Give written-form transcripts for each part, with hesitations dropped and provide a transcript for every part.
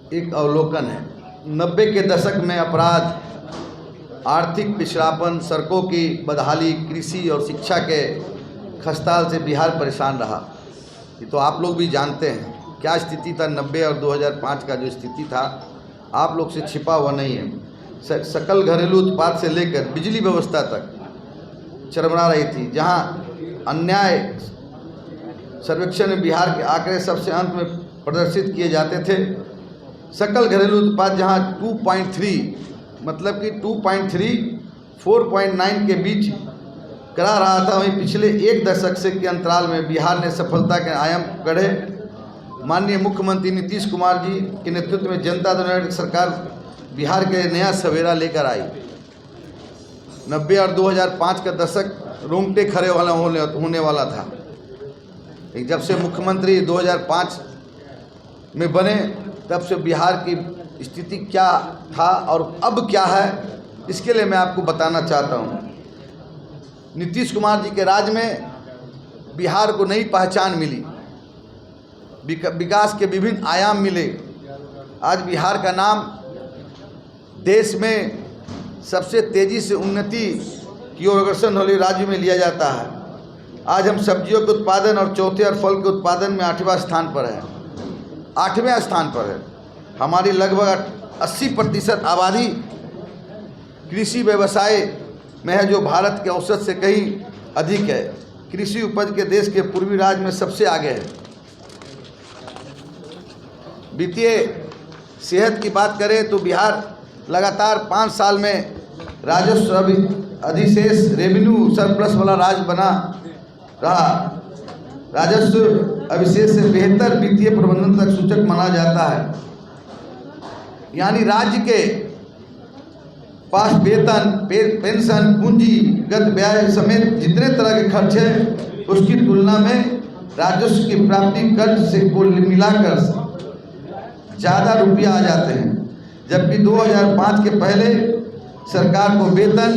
एक अवलोकन है। 90 के दशक में अपराध, आर्थिक पिछड़ापन, सड़कों की बदहाली, कृषि और शिक्षा के खस्ताल से बिहार परेशान रहा। ये तो आप लोग भी जानते हैं क्या स्थिति था। 90 और 2005 का जो स्थिति था आप लोग से छिपा हुआ नहीं है। सकल घरेलू उत्पाद से लेकर बिजली व्यवस्था तक चरमरा रही थी। जहां अन्याय सर्वेक्षण में बिहार के आंकड़े सबसे अंत में प्रदर्शित किए जाते थे। सकल घरेलू उत्पाद जहां 2.3 मतलब कि 2.3 4.9 के बीच करा रहा था, वहीं पिछले एक दशक से के अंतराल में बिहार ने सफलता के आयाम गढ़े। माननीय मुख्यमंत्री नीतीश कुमार जी के नेतृत्व में जनता दल यूनाइटेड सरकार बिहार के नया सवेरा लेकर आई। 90 और 2005 का दशक रोंगटे खड़े होने वाला था। जब से मुख्यमंत्री 2005 में बने तब से बिहार की स्थिति क्या था और अब क्या है, इसके लिए मैं आपको बताना चाहता हूँ। नीतीश कुमार जी के राज में बिहार को नई पहचान मिली, विकास के विभिन्न आयाम मिले। आज बिहार का नाम देश में सबसे तेज़ी से उन्नति की ओर अग्रसर वाले राज्य में लिया जाता है। आज हम सब्जियों के उत्पादन और चौथे और फल के उत्पादन में 8वें स्थान पर है। 8वें स्थान पर है। हमारी लगभग 80% आबादी कृषि व्यवसाय में है, जो भारत के औसत से कहीं अधिक है। कृषि उपज के देश के पूर्वी राज्य में सबसे आगे है। वित्तीय सेहत की बात करें तो बिहार लगातार 5 साल में राजस्व अधिशेष रेवेन्यू सरप्लस वाला राज्य बना रहा। राजस्व अविशेष से बेहतर वित्तीय प्रबंधन तक सूचक माना जाता है। यानी राज्य के पास वेतन, पेंशन, पूंजीगत व्यय समेत जितने तरह के खर्च हैं उसकी तुलना में राजस्व की प्राप्ति कर्ज से कुल मिलाकर ज़्यादा रुपया आ जाते हैं। जबकि 2005 के पहले सरकार को वेतन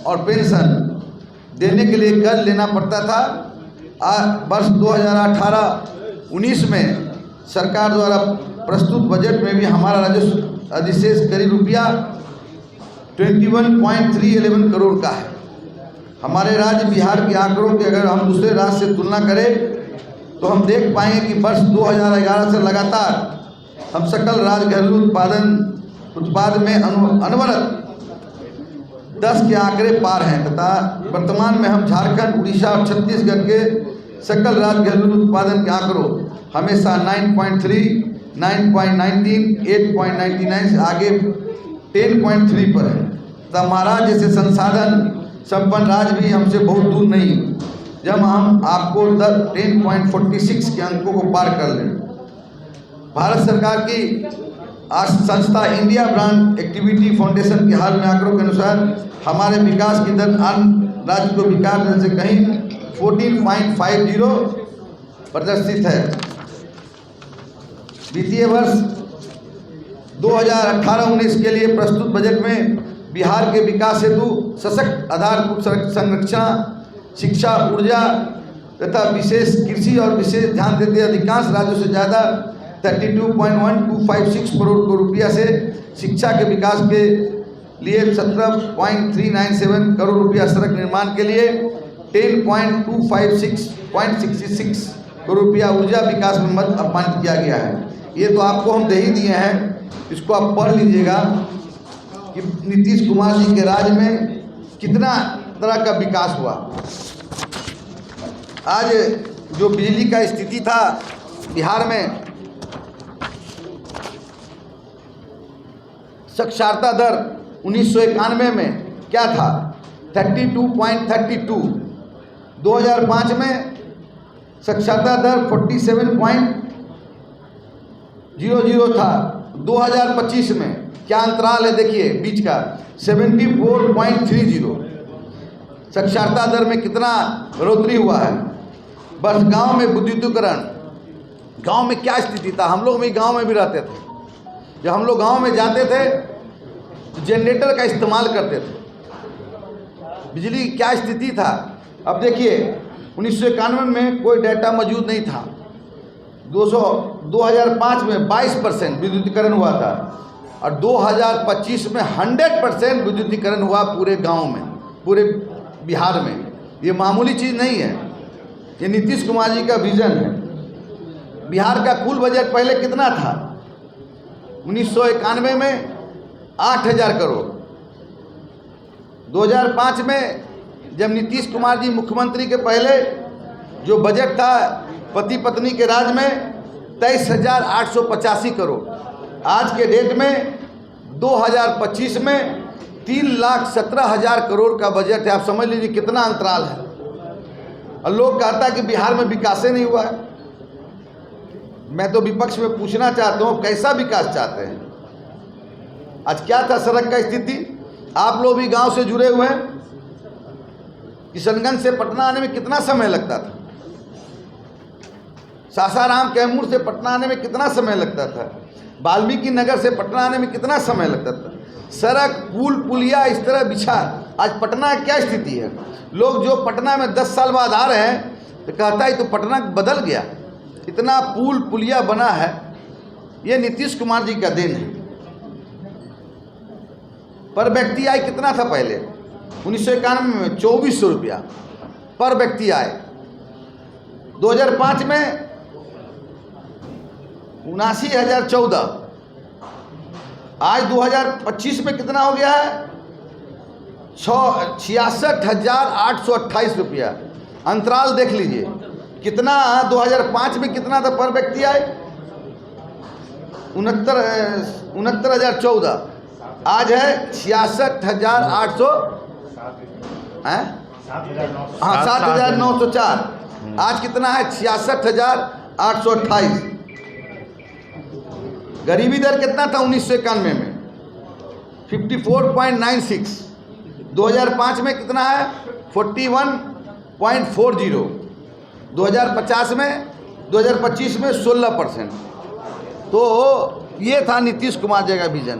और पेंशन देने के लिए कर्ज लेना पड़ता था। वर्ष 2018-19 में सरकार द्वारा प्रस्तुत बजट में भी हमारा राजस्व अधिशेष करीब रुपया 21.311 करोड़ का है। हमारे राज्य बिहार के आंकड़ों की अगर हम दूसरे राज्य से तुलना करें तो हम देख पाएंगे कि वर्ष 2011 से लगातार हम सकल राज्य घरेलू उत्पाद में अनवरत 10 के आंकड़े पार हैं तथा वर्तमान में हम झारखंड, उड़ीसा और छत्तीसगढ़ के सकल राज्य घरेलू उत्पादन के आंकड़ों हमेशा 9.3, 9.19, 8.99 से आगे 10.3 पर है। तब महाराज जैसे संसाधन संपन्न राज्य भी हमसे बहुत दूर नहीं, जब हम आपको 10.46 के अंकों को पार कर लें। भारत सरकार की संस्था इंडिया ब्रांड एक्टिविटी फाउंडेशन के हाल में आंकड़ों के अनुसार हमारे विकास की दर अन्य राज्य को विकास दर से कहीं 14.50 प्रदर्शित है। वित्तीय वर्ष 2018-19 के लिए प्रस्तुत बजट में बिहार के विकास हेतु सशक्त आधारभूत संरचना, शिक्षा, ऊर्जा तथा विशेष कृषि और विशेष ध्यान देते अधिकांश राज्यों से ज़्यादा 32.1256 करोड़ रुपया से शिक्षा के विकास के लिए 17.397 करोड़ रुपया, सड़क निर्माण के लिए 10.256.66 करोड़ रुपया, ऊर्जा विकास में मत अपमानित किया गया है। ये तो आपको हम दे ही दिए हैं, इसको आप पढ़ लीजिएगा कि नीतीश कुमार जी के राज में कितना तरह का विकास हुआ। आज जो बिजली का स्थिति था बिहार में, साक्षरता दर 1991 में क्या था 32.32, 2005 में साक्षरता दर 47.00 था। 2025 में क्या अंतराल है देखिए बीच का 74.30। साक्षरता दर में कितना बढ़ोतरी हुआ है। बस गांव में विद्युतीकरण, गांव में क्या स्थिति था, हम लोग भी गांव में भी रहते थे। जब हम लोग गांव में जाते थे तो जनरेटर का इस्तेमाल करते थे। बिजली क्या स्थिति था। अब देखिए 1991 में कोई डाटा मौजूद नहीं था, 2005 में 22% विद्युतीकरण हुआ था और 2025 में 100% विद्युतीकरण हुआ पूरे गांव में, पूरे बिहार में। ये मामूली चीज़ नहीं है, ये नीतीश कुमार जी का विजन है। बिहार का कुल बजट पहले कितना था? 1991 में 8,000 करोड़। 2005 में जब नीतीश कुमार जी मुख्यमंत्री के पहले जो बजट था पति पत्नी के राज में 23,885 करोड़। आज के डेट में 2025 में 3,17,000 करोड़ का बजट है। आप समझ लीजिए कितना अंतराल है। और लोग कहता है कि बिहार में विकास नहीं हुआ है। मैं तो विपक्ष में पूछना चाहता हूँ, कैसा विकास चाहते हैं? आज क्या था सड़क का स्थिति? आप लोग भी गांव से जुड़े हुए हैं। किशनगंज से पटना आने में कितना समय लगता था? सासाराम कैमूर से पटना आने में कितना समय लगता था? वाल्मीकि नगर से पटना आने में कितना समय लगता था? सड़क पुल पुलिया इस तरह बिछा। आज पटना की क्या स्थिति है? लोग जो पटना में 10 साल बाद आ रहे हैं तो कहता है तो पटना बदल गया। इतना पुल पुलिया बना है, ये नीतीश कुमार जी का देन है। पर व्यक्ति आय कितना था पहले? 1991 में 2400 रुपया पर व्यक्ति आय। 2005 में 79,014। आज 2025 में कितना हो गया है? 66,828 रुपया। अंतराल देख लीजिए कितना। 2005 में कितना था पर व्यक्ति आय? 69,014। आज है 66,800, हाँ 7,904। आज कितना है? 66,828। गरीबी दर कितना था 1991 में? 54.96। 2005 में कितना है? 41.40। 2025 में 16%। तो ये था नीतीश कुमार जी का विजन।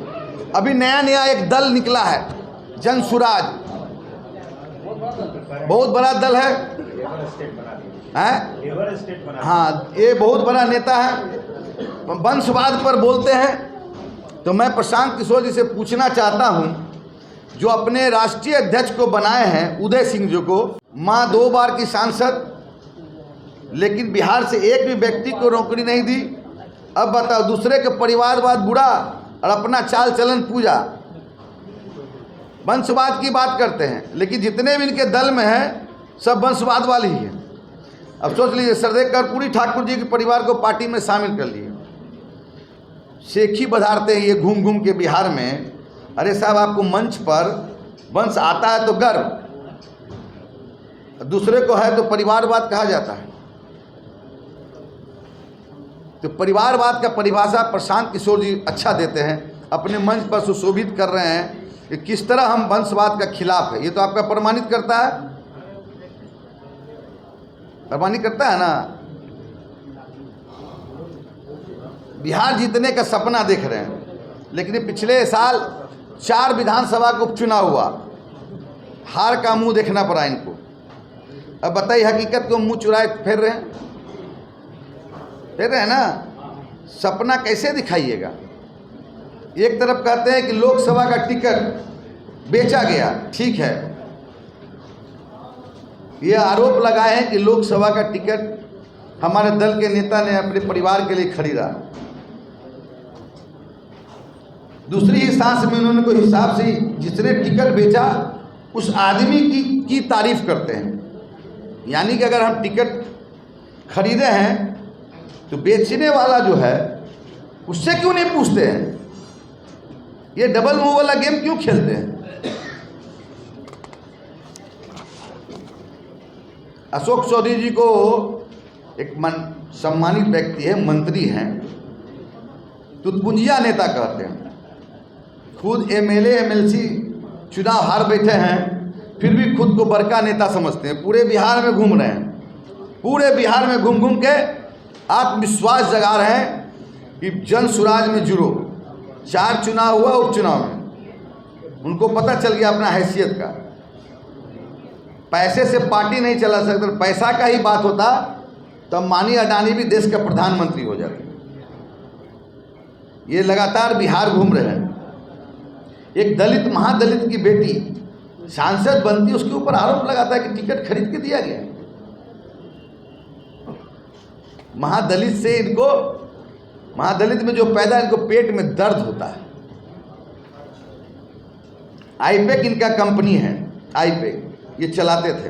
अभी नया एक दल निकला है, जन सुराज। बहुत बड़ा दल है, हाँ ये बहुत बड़ा नेता है, वंशवाद पर बोलते हैं। तो मैं प्रशांत किशोर जी से पूछना चाहता हूं, जो अपने राष्ट्रीय अध्यक्ष को बनाए हैं उदय सिंह जी को, माँ 2 बार की सांसद, लेकिन बिहार से एक भी व्यक्ति को नौकरी नहीं दी। अब बताओ, दूसरे के परिवारवाद बुरा और अपना चाल चलन पूजा, वंशवाद की बात करते हैं। लेकिन जितने भी इनके दल में हैं सब वंशवाद वाले ही हैं। अब सोच लीजिए, सरदेव कर्पूरी ठाकुर जी के परिवार को पार्टी में शामिल कर लिए। शेखी बधारते हैं ये घूम घूम के बिहार में। अरे साहब, आपको मंच पर वंश आता है तो गर्व, दूसरे को है तो परिवारवाद कहा जाता है। तो परिवारवाद का परिभाषा प्रशांत किशोर जी अच्छा देते हैं, अपने मंच पर सुशोभित कर रहे हैं कि किस तरह हम वंशवाद का खिलाफ है। ये तो आपका प्रमाणित करता है, प्रमाणित करता है ना। बिहार जीतने का सपना देख रहे हैं, लेकिन पिछले साल 4 विधानसभा का उपचुनाव हुआ, हार का मुंह देखना पड़ा इनको। अब बताइए, हकीकत को मुंह चुराए फेर रहे हैं ना। सपना कैसे दिखाइएगा? एक तरफ कहते हैं कि लोकसभा का टिकट बेचा गया, ठीक है, ये आरोप लगाए हैं कि लोकसभा का टिकट हमारे दल के नेता ने अपने परिवार के लिए खरीदा। दूसरी इंस्टांस में उन्होंने कोई हिसाब से जिसने टिकट बेचा उस आदमी की तारीफ करते हैं। यानी कि अगर हम टिकट खरीदे हैं तो बेचने वाला जो है उससे क्यों नहीं पूछते हैं? ये डबल मुंह वाला गेम क्यों खेलते हैं? अशोक चौधरी जी को एक सम्मानित व्यक्ति है, मंत्री हैं, तुतपुंजिया नेता कहते हैं। खुद एमएलए एमएलसी चुनाव हार बैठे हैं, फिर भी खुद को बड़का नेता समझते हैं। पूरे बिहार में घूम रहे हैं, पूरे बिहार में घूम घूम के आत्मविश्वास जगा रहे हैं कि जन सुराज में जुड़ो। 4 चुनाव हुआ, उपचुनाव में उनको पता चल गया अपना हैसियत का। पैसे से पार्टी नहीं चला सकता, पैसा का ही बात होता तो अंबानी अडानी भी देश का प्रधानमंत्री हो जाते। ये लगातार बिहार घूम रहे हैं। एक दलित महादलित की बेटी सांसद बनती, उसके ऊपर आरोप लगाता है कि टिकट खरीद के दिया गया। महादलित से इनको, महादलित में जो पैदा, इनको पेट में दर्द होता है। आईपेक इनका कंपनी है, आईपेक ये चलाते थे,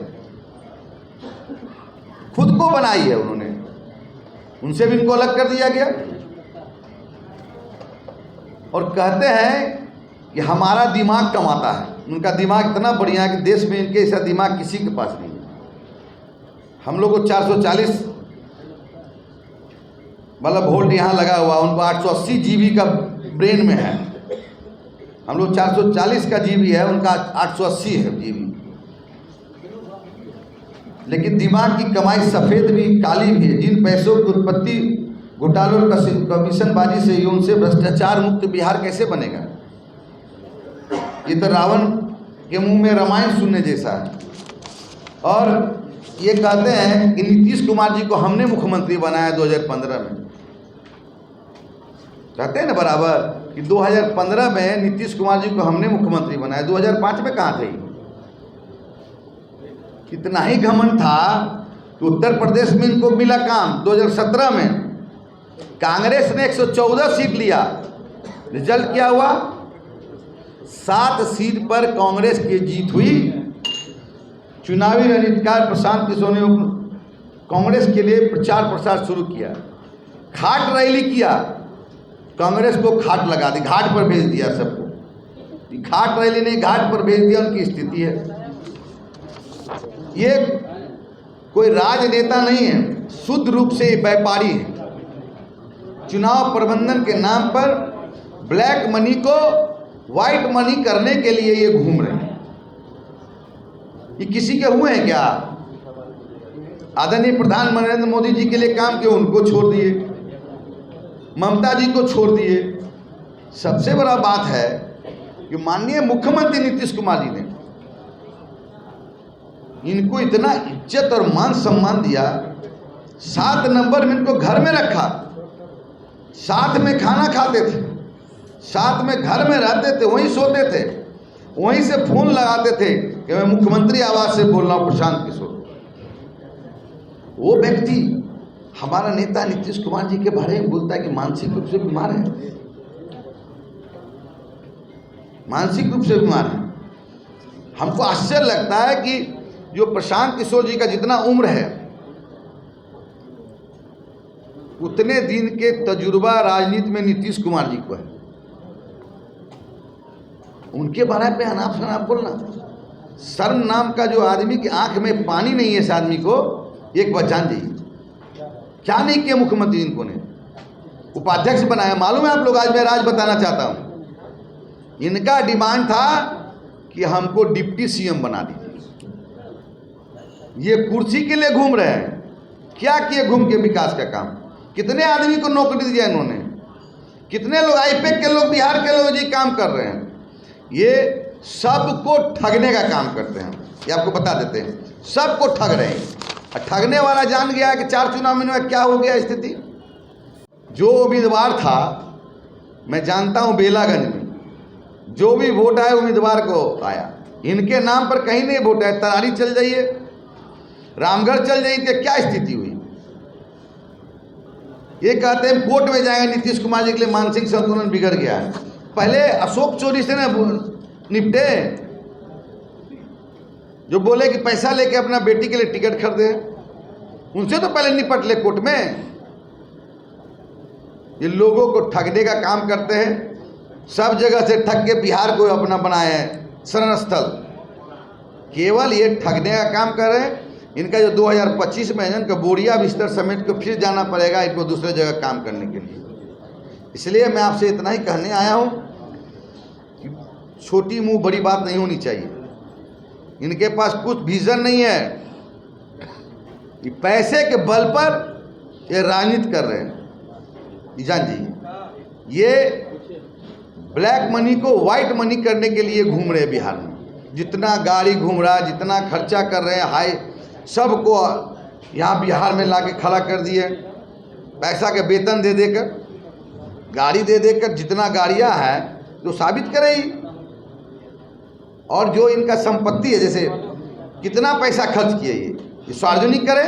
खुद को बनाई है उन्होंने, उनसे भी इनको अलग कर दिया गया। और कहते हैं कि हमारा दिमाग कमाता है। उनका दिमाग इतना बढ़िया है कि देश में इनके ऐसा दिमाग किसी के पास नहीं है। हम लोग को 440 मतलब वोल्ट यहाँ लगा हुआ, उनको 880 जीबी का ब्रेन में है। हम लोग 440 का जीबी है, उनका 880 है जीबी। लेकिन दिमाग की कमाई सफ़ेद भी काली भी है। जिन पैसों की उत्पत्ति घोटालों और कमीशनबाजी से ही, उनसे भ्रष्टाचार मुक्त बिहार कैसे बनेगा? ये तो रावण के मुंह में रामायण सुनने जैसा है। और ये कहते हैं कि नीतीश कुमार जी को हमने मुख्यमंत्री बनाया 2015 में। कहते हैं ना बराबर कि 2015 में नीतीश कुमार जी को हमने मुख्यमंत्री बनाया, 2005 में कहाँ थे? कितना ही घमंड था कि उत्तर प्रदेश में इनको मिला काम। 2017 में कांग्रेस ने 114 सीट लिया, रिजल्ट क्या हुआ? 7 सीट पर कांग्रेस की जीत हुई। चुनावी रणनीतिकार प्रशांत किशोर ने कांग्रेस के लिए प्रचार प्रसार शुरू किया, खाट रैली किया, कांग्रेस को खाट लगा दी, घाट पर भेज दिया सबको। घाट रैली नहीं, घाट पर भेज दिया, उनकी स्थिति है। ये कोई राजनेता नहीं है, शुद्ध रूप से व्यापारी है। चुनाव प्रबंधन के नाम पर ब्लैक मनी को व्हाइट मनी करने के लिए ये घूम रहे हैं। ये किसी के हुए हैं क्या? आदरणीय प्रधानमंत्री नरेंद्र मोदी जी के लिए काम किए, उनको छोड़ दिए, ममता जी को छोड़ दिए। सबसे बड़ा बात है कि माननीय मुख्यमंत्री नीतीश कुमार जी ने इनको इतना इज्जत और मान सम्मान दिया। 7 नंबर में इनको घर में रखा, साथ में खाना खाते थे, साथ में घर में रहते थे, वहीं सोते थे, वहीं से फोन लगाते थे कि मैं मुख्यमंत्री आवास से बोल रहा हूँ प्रशांत किशोर। वो व्यक्ति हमारा नेता नीतीश कुमार जी के बारे में बोलता है कि मानसिक रूप से बीमार है, मानसिक रूप से बीमार है। हमको आश्चर्य लगता है कि जो प्रशांत किशोर जी का जितना उम्र है, उतने दिन के तजुर्बा राजनीति में नीतीश कुमार जी को है। उनके बारे में अनाप शनाप बोलना, शर्म नाम का जो आदमी की आंख में पानी नहीं है, इस आदमी को एक बात जान जाइए। क्या नहीं किया मुख्यमंत्री इनको ने? उपाध्यक्ष बनाया। मालूम है आप लोग, आज मैं राज बताना चाहता हूं, इनका डिमांड था कि हमको डिप्टी सीएम बना दीजिए। ये कुर्सी के लिए घूम रहे हैं। क्या किए घूम के विकास का काम? कितने आदमी को नौकरी दिया इन्होंने? कितने लोग आईपेक के लोग, बिहार के लोग जी काम कर रहे हैं। ये सबको ठगने का काम करते हैं, ये आपको बता देते हैं। सबको ठग रहे हैं। ठगने वाला जान गया कि 4 चुनाव में क्या हो गया स्थिति। जो उम्मीदवार था, मैं जानता हूं बेलागंज में जो भी वोट आया उम्मीदवार को आया, इनके नाम पर कहीं नहीं वोट आया। तरारी चल जाइए, रामगढ़ चल जाइए, क्या स्थिति हुई। ये कहते हैं कोर्ट में जाएंगे नीतीश कुमार जी के लिए, मानसिक संतुलन बिगड़ गया है। पहले अशोक चौधरी से ना निपटे, जो बोले कि पैसा लेके अपना बेटी के लिए टिकट खरीदे, उनसे तो पहले निपट ले कोर्ट में। ये लोगों को ठगने का काम करते हैं, सब जगह से ठग के बिहार को अपना बनाए हैं शरण स्थल। केवल ये ठगने का काम कर रहे हैं। इनका जो 2025 में है, इनका बोरिया बिस्तर समेट को फिर जाना पड़ेगा इनको दूसरे जगह काम करने के लिए। इसलिए मैं आपसे इतना ही कहने आया हूँ कि छोटी मुंह बड़ी बात नहीं होनी चाहिए। इनके पास कुछ विजन नहीं है, ये पैसे के बल पर ये राजनीति कर रहे हैं। जान जी, ये ब्लैक मनी को व्हाइट मनी करने के लिए घूम रहे हैं बिहार में। जितना गाड़ी घूम रहा है, जितना खर्चा कर रहे हैं, हाई सबको यहाँ बिहार में लाके खड़ा कर दिए, पैसा के वेतन दे देकर, गाड़ी दे देकर, जितना गाड़ियाँ हैं जो साबित करे ही। और जो इनका संपत्ति है, जैसे कितना पैसा खर्च किए ये सार्वजनिक करे,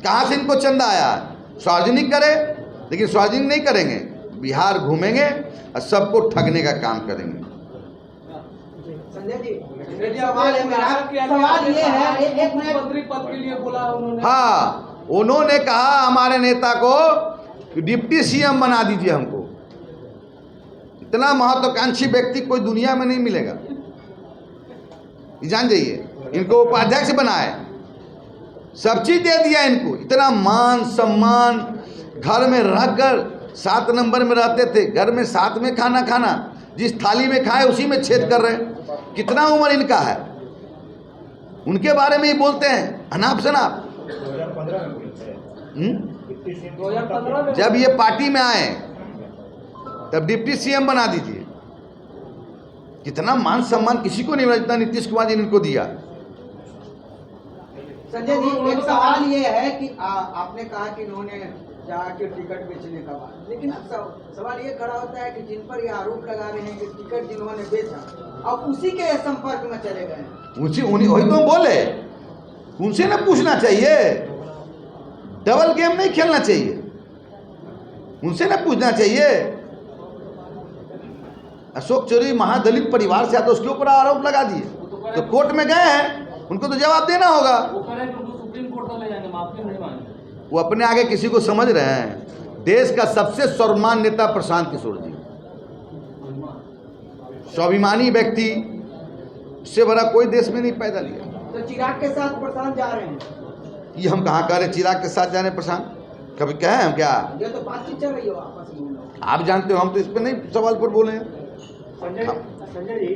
कहाँ से इनको चंदा आया है, सार्वजनिक करे। लेकिन सार्वजनिक नहीं करेंगे, बिहार घूमेंगे और सबको ठगने का काम करेंगे। संजय जी, सवाल है मेरा, सवाल ये है, एक मंत्री पद के लिए बोला उन्होंने। हाँ, उन्होंने कहा हमारे नेता को कि डिप्टी सीएम बना दीजिए हमको। इतना महत्वाकांक्षी व्यक्ति कोई दुनिया में नहीं मिलेगा, जान जाइए। इनको उपाध्यक्ष बनाए, सब चीज दे दिया इनको, इतना मान सम्मान। घर में रहकर 7 नंबर में रहते थे, घर में 7 में खाना खाना, जिस थाली में खाए उसी में छेद कर रहे हैं। कितना उम्र इनका है, उनके बारे में ही बोलते हैं अनाप शनाप। 2015 में जब ये पार्टी में आए तब डिप्टी सीएम बना दीजिए। कितना मान सम्मान किसी को नहीं मिला जितना नीतीश कुमार जी ने इनको दिया। संजय जी, एक सवाल ये है कि आपने कहा कि इन्होंने जाके टिकट बेचने का बात, लेकिन अब सवाल ये खड़ा होता है कि जिन पर ये आरोप लगा रहे हैं कि टिकट जिन्होंने बेचा अब उसी के संपर्क में चले गए, वही तो बोले, उनसे ना पूछना चाहिए, डबल गेम नहीं खेलना चाहिए, उनसे ना पूछना चाहिए। अशोक चौधरी महादलित परिवार से आता, उसके ऊपर आरोप लगा दिए, तो कोर्ट में गए हैं, उनको तो जवाब देना होगा। सुप्रीम कोर्ट में ले जाएंगे, माफी नहीं मांगे। वो अपने आगे किसी को समझ रहे हैं। देश का सबसे सर्वमान्य नेता प्रशांत किशोर जी, स्वाभिमानी व्यक्ति, इससे बड़ा कोई देश में नहीं पैदा लिया। तो चिराग के साथ प्रशांत जा रहे हैं, ये हम कहाँ कह रहे चिराग के साथ जाने प्रशांत, कभी कहे हम क्या? ये तो बातचीत चल रही है आपस में। आप जानते हो, हम तो इस पर नहीं सवाल पर बोले हैं। संजय जी,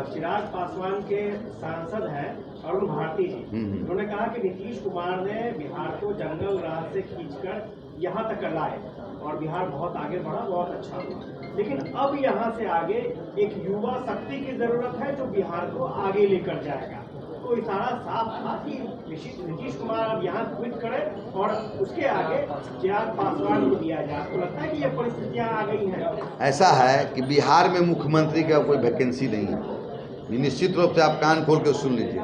चिराग पासवान के सांसद हैं अरुण भारती जी, उन्होंने कहा कि नीतीश कुमार ने बिहार को जंगल राज से खींचकर यहाँ तक लाए और बिहार बहुत आगे बढ़ा, बहुत अच्छा हुआ। लेकिन अब यहाँ से आगे एक युवा शक्ति की जरूरत है जो बिहार को आगे लेकर जाएगा। तो इशारा साफ था कि नीतीश कुमार अब यहाँ क्विट करें और उसके आगे चिराग पासवान को दिया जाए। आपको लगता है कि ये परिस्थितियाँ आ गई हैं? ऐसा है कि बिहार में मुख्यमंत्री का कोई वैकेंसी नहीं है। निश्चित रूप से आप कान खोल के सुन लीजिए,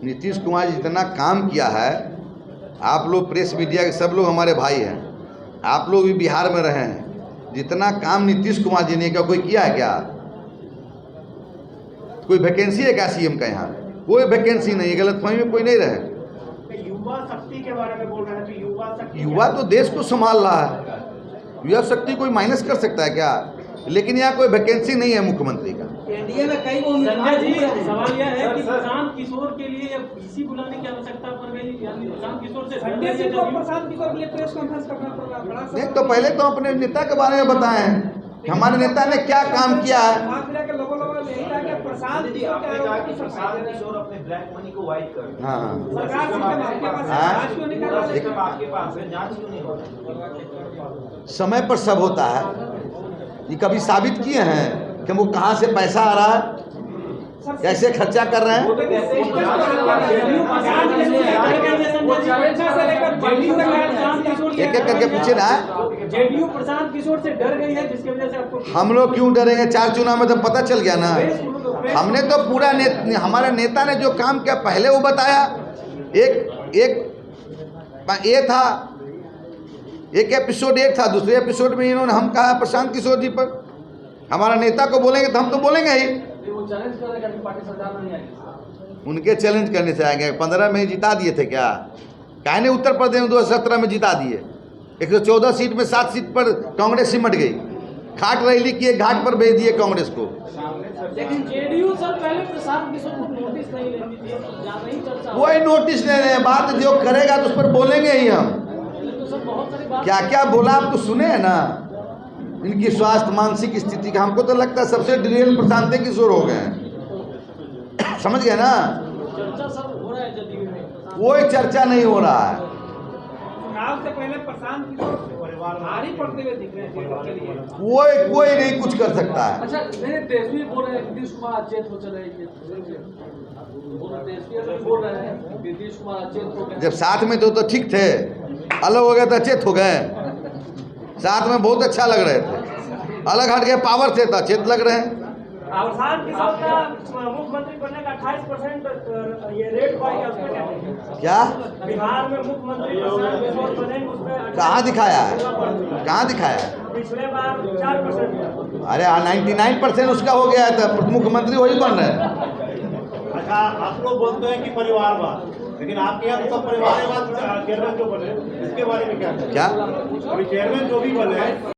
नीतीश कुमार जी जितना काम किया है, आप लोग प्रेस मीडिया के सब लोग हमारे भाई हैं, आप लोग भी बिहार में रहे हैं, जितना काम नीतीश कुमार जी ने कोई किया है क्या? कोई वैकेंसी है क्या सीएम का? यहाँ कोई वैकेंसी नहीं है, गलतफहमी में कोई नहीं रहे। युवा शक्ति के बारे में बोल रहे हैं, तो युवा शक्ति, युवा तो देश को संभाल रहा है, युवा शक्ति कोई माइनस कर सकता है क्या? लेकिन यहाँ कोई वैकेंसी नहीं है मुख्यमंत्री का। एनडीए में कई संजय जी, सवाल यह है कि प्रशांत किशोर के लिए पीसी बुलाने की आवश्यकता पड़ गई, यानी प्रशांत किशोर से प्रशांत किशोर के लिए प्रेस कॉन्फ्रेंस करना पड़ रहा। नहीं तो पहले तो अपने नेता के बारे में बताएं कि हमारे नेता ने क्या काम किया है। प्रशांत किशोर अपने ब्लैक मनी को वाइट कर, हाँ, जांच क्यों नहीं होती? समय पर सब होता है। ये कभी साबित किए हैं कि वो कहाँ से पैसा आ रहा है, कैसे खर्चा कर रहे हैं? एक एक करके पूछे ना। जेडीयू प्रशांत किशोर से डर गई है, जिसकी वजह से आपको। हम लोग क्यों डरेंगे? 4 चुनाव में तो पता चल गया ना। हमने तो पूरा हमारे नेता ने जो काम किया पहले वो बताया। ये था, एक एपिसोड एक था, दूसरे एपिसोड में इन्होंने हम कहा प्रशांत किशोर जी पर। हमारा नेता को बोलेंगे तो हम तो बोलेंगे ही। वो चैलेंज करेगा कि पार्टी सरकार में नहीं आएगी। उनके चैलेंज करने से आएंगे। 15 में जिता दिए थे क्या? कहने उत्तर प्रदेश में 2017 में जिता दिए। 114 सीट में 7 सीट पर कांग्रेस सिमट गई। खाट रैली किए, घाट पर भेज दिए कांग्रेस को। लेकिन जेडीयू सर पहले प्रशांत किशोर को नोटिस नहीं लेती थी, ज्यादा ही चर्चा। वही नोटिस ले रहे हैं, बात जो करेगा तो उस पर बोलेंगे ही हम। तो सर बहुत सारी बात क्या क्या बोला आप तो सुने हैं ना। इनकी स्वास्थ्य मानसिक स्थिति का हमको तो लगता है सबसे डिटेल प्रशांत किशोर हो गए हैं। समझ गए ना? चर्चा सब हो रहा है जदयू में। कोई चर्चा नहीं हो रहा है। चुनाव से पहले प्रशांत किशोर भारी पड़ते हुए दिख रहे हैं के लिए। कोई नहीं कुछ कर सकता है। अच्छा मेरे तेजस्वी बोल रहे हैं नीतीश कुमार अचेत हो चले तेजस्वी बोल रहे हैं नीतीश कुमार अचेत हो गए। जब साथ में तो ठीक थे, अलग हो गए तो अचेत हो गए। साथ में बहुत अच्छा लग रहे थे, अलग हट गए पावर से तो अचेत लग रहे हैं। प्रशांत किशोर का मुख्यमंत्री बनने का 28% ये रेट हुआ है, उसमें क्या कहेंगे? क्या बिहार में मुख्यमंत्री प्रशांत किशोर बनेंगे, उसमें कहाँ दिखाया है, कहाँ दिखाया है? पिछले बार 4%। अरे 99% उसका हो गया है तो मुख्यमंत्री वही बन रहे हैं। अच्छा, आप लोग बोलते हैं कि परिवारवाद, लेकिन आपके यहाँ तो सब परिवारवाद चेयरमैन जो बने, इसके बारे में क्या? क्या अभी चेयरमैन जो भी बने